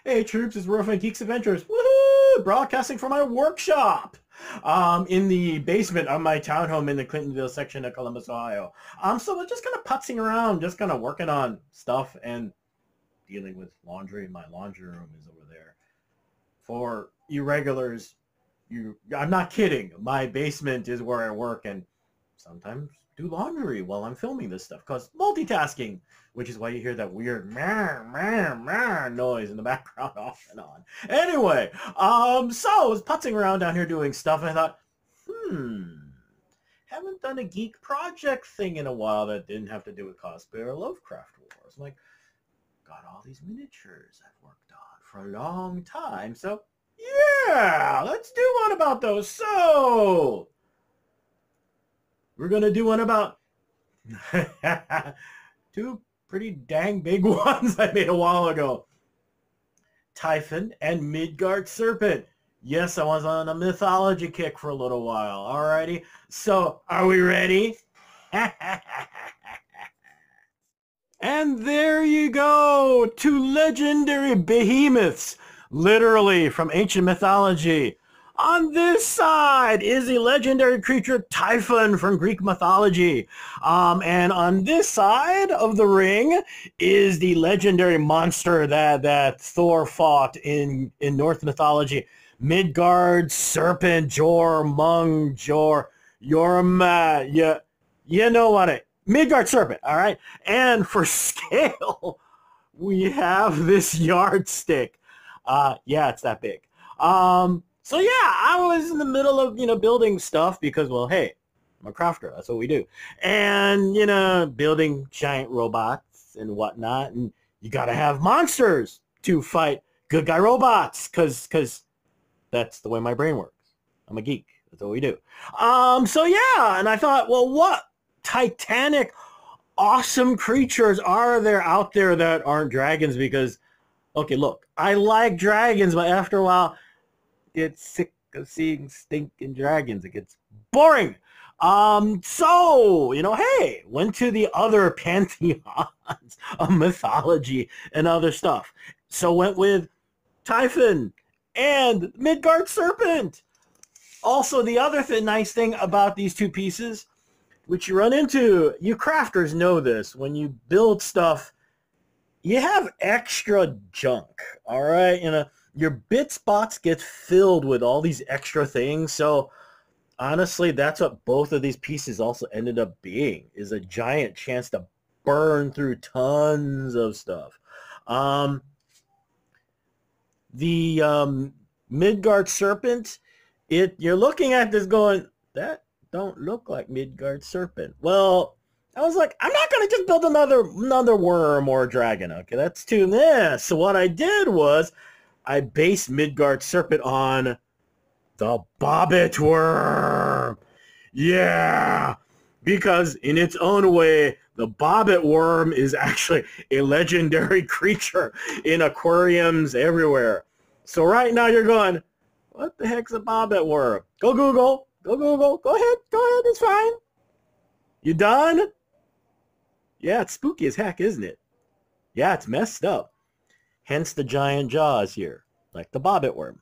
Hey troops, it's Roofing Geeks Adventures. Woohoo! Broadcasting from my workshop. In the basement of my townhome in the Clintonville section of Columbus, Ohio. So we're just kind of putzing around, just kind of working on stuff and dealing with laundry. My laundry room is over there. For you regulars, I'm not kidding. My basement is where I work and sometimes do laundry while I'm filming this stuff because multitasking, which is why you hear that weird meh, meh, meh noise in the background off and on. Anyway, so I was putzing around down here doing stuff and I thought, haven't done a geek project thing in a while that didn't have to do with cosplay or Lovecraft Wars. I'm like, got all these miniatures I've worked on for a long time, so yeah, let's do one about those. So we're going to do one about two pretty dang big ones I made a while ago. Typhon and Midgard Serpent. Yes, I was on a mythology kick for a little while. Alrighty, so are we ready? And there you go, two legendary behemoths, literally from ancient mythology. On this side is the legendary creature Typhon from Greek mythology. And on this side of the ring is the legendary monster that Thor fought in Norse mythology. Midgard, Serpent, Jorma, you know what it, Midgard Serpent, all right? And for scale, we have this yardstick. Yeah, it's that big. So yeah, I was in the middle of, building stuff because, well, hey, I'm a crafter. That's what we do. And, building giant robots and whatnot. And you got to have monsters to fight good guy robots because that's the way my brain works. I'm a geek. That's what we do. So yeah, and I thought, well, what titanic, awesome creatures are there out there that aren't dragons? Because, okay, look, I like dragons, but after a while, get sick of seeing stinking dragons. It gets boring. So, hey, went to the other pantheons of mythology and other stuff. So went with Typhon and Midgard Serpent. Also, the other nice thing about these two pieces, which you run into, you crafters know this, when you build stuff, you have extra junk, all right? Your bit spots get filled with all these extra things. So honestly, that's what both of these pieces also ended up being, is a giant chance to burn through tons of stuff. The Midgard Serpent, you're looking at this going, that don't look like Midgard Serpent. Well, I was like, I'm not going to just build another worm or a dragon. Okay, that's too meh. So what I did was I based Midgard Serpent on the Bobbit worm. Yeah, because in its own way, the Bobbit worm is actually a legendary creature in aquariums everywhere. So right now you're going, what the heck's a Bobbit worm? Go Google. Go Google. Go ahead. It's fine. You done? Yeah, it's spooky as heck, isn't it? Yeah, it's messed up. Hence the giant jaws here, like the Bobbit worm.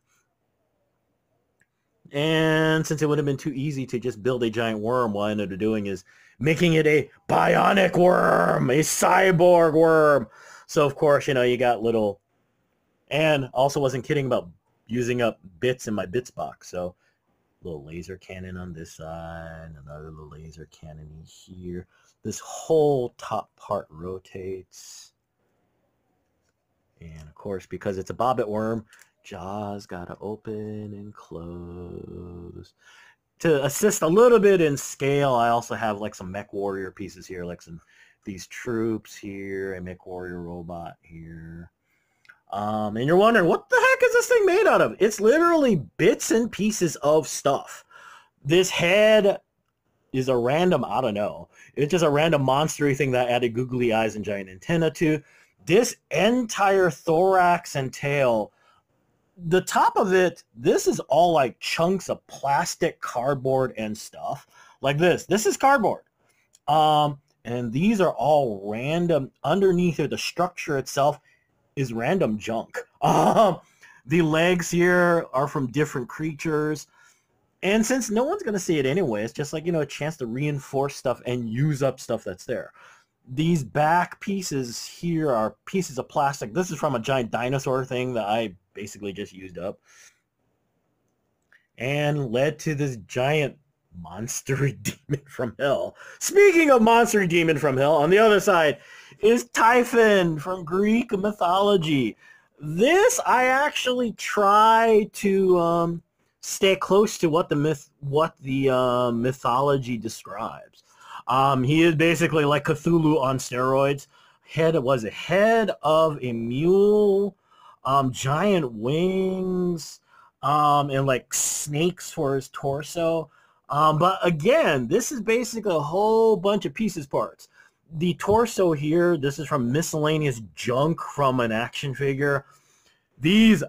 And since it would have been too easy to just build a giant worm, what I ended up doing is making it a bionic worm, a cyborg worm. So, of course, you got little... And also wasn't kidding about using up bits in my bits box. So, little laser cannon on this side, another little laser cannon in here. This whole top part rotates. And of course, because it's a Bobbit worm, jaws gotta open and close. To assist a little bit in scale, I also have like some mech warrior pieces here, like these troops here, a mech warrior robot here. And you're wondering, what the heck is this thing made out of? It's literally bits and pieces of stuff. This head is a random, I don't know. It's just a random monstery thing that I added googly eyes and giant antenna to. This entire thorax and tail, the top of it, this is all like chunks of plastic, cardboard, and stuff. Like this. This is cardboard. And these are all random. Underneath here, the structure itself is random junk. The legs here are from different creatures. And since no one's going to see it anyway, it's just like, a chance to reinforce stuff and use up stuff that's there. These back pieces here are pieces of plastic. This is from a giant dinosaur thing that I basically just used up. And led to this giant monster demon from hell. Speaking of monster demon from hell, on the other side is Typhon from Greek mythology. This I actually try to stay close to what the mythology describes. He is basically like Cthulhu on steroids. Head of a mule, giant wings, and like snakes for his torso. But again, this is basically a whole bunch of pieces parts. The torso here, this is from miscellaneous junk from an action figure. These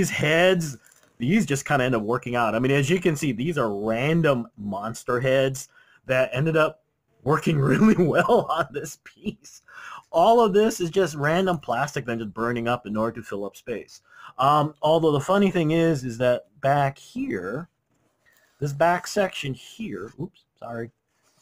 heads, these just kind of end up working out. I mean, as you can see, these are random monster heads that ended up working really well on this piece. All of this is just random plastic that just burning up in order to fill up space. Although the funny thing is that back here, this back section here, oops, sorry.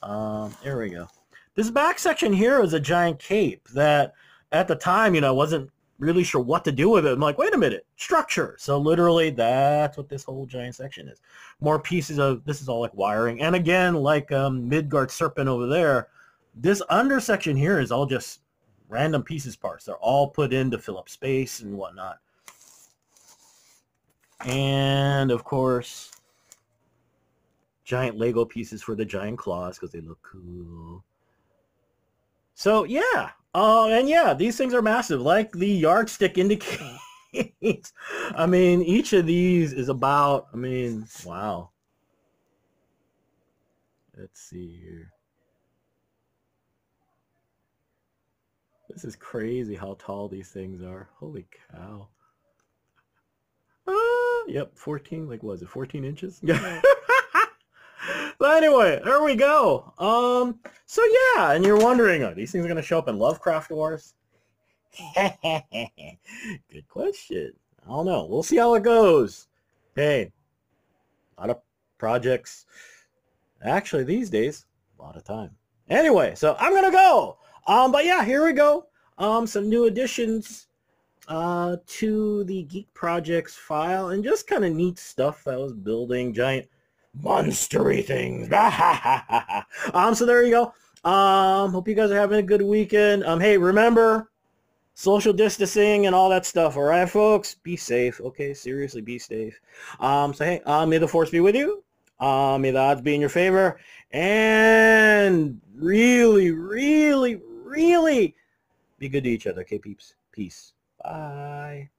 There we go. This back section here is a giant cape that at the time, wasn't really sure what to do with it. I'm like, wait a minute, structure. So literally that's what this whole giant section is. More pieces of, this is all like wiring. And again, like Midgard Serpent over there, this under section here is all just random pieces parts. They're all put in to fill up space and whatnot. And of course, giant Lego pieces for the giant claws because they look cool. So yeah, and yeah, these things are massive. Like the yardstick indicates. I mean, each of these is about, wow. Let's see here. This is crazy how tall these things are. Holy cow. Yep, 14, like what was it, 14 inches? Yeah. But anyway, there we go. So yeah, and you're wondering, are these things going to show up in Lovecraft Wars? Good question. I don't know. We'll see how it goes. Hey, a lot of projects. Actually, these days, a lot of time. Anyway, so I'm going to go. But yeah, here we go. Some new additions to the Geek Projects file, and just kind of neat stuff that I was building. Giant monstery things. So there you go. Hope you guys are having a good weekend. Hey, remember social distancing and all that stuff. All right, folks, be safe. Okay, seriously, be safe. So hey, may the force be with you. May the odds be in your favor, and really, really, really be good to each other. Okay, peeps. Peace. Bye.